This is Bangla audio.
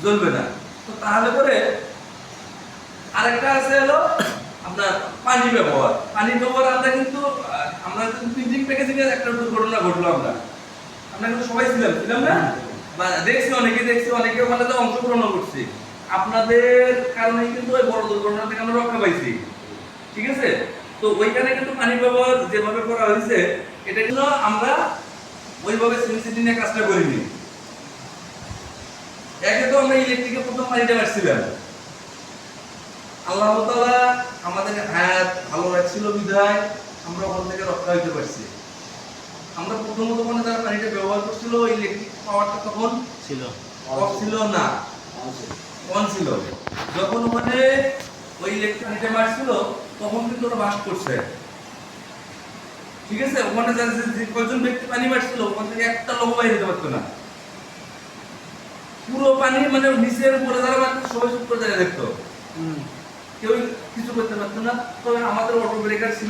জ্বলবে না। তো তাহলে পরে আরেকটা আছে হলো আপনার পানি ব্যবহার। পানি ব্যবহার আমরা কিন্তু প্রিন্টিং প্যাকেজিং এর একটা দুর্ঘটনা ঘটলো আমরা কিন্তু সবাই ছিলাম না, বা দেখছি অনেকে ওখানে তো অংশগ্রহণ করছি। আপনাদের কারণে কিন্তু ওই বড় দুর্ঘটনা থেকে আমরা রক্ষা পাইছি, ঠিক আছে? তো ওইখানে কিন্তু পানি ব্যবহার যেভাবে করা হয়েছে, এটা কিন্তু আমরা ওইভাবে সিমিসিটি নিয়ে কাজটা করিনি। একে তো আমরা ইলেকট্রিকে প্রথম পানিটা মারছিলাম, আল্লাহ তাআলা আমাদের হায়াত ভালো রাখছিল বিধায় আমরা ওখান থেকে রক্ষা হইতে পারছি। আমরা প্রথমত মানে যারা পানিটা ব্যবহার করছিল, ইলেকট্রিক পাওয়ারটা তখন ছিল অফ ছিল না, অন ছিল। যখন ওখানে ওই ইলেকট্রিক পানিটা মারছিল তখন কিন্তু ওরা বাস্ট করছে, ঠিক আছে? ওখানে যে কয়জন ব্যক্তি পানি মারছিল ওখান থেকে একটা লোক বাইরে যেতে পারতো না। পুরো পানি মানে নিচের উপরে যারা মারতো সবাই চুপ করে দাঁড়িয়ে দেখতো, কেউ কিছু করতে পারতো না। তবে আমাদের অটো ব্রেকার ছিল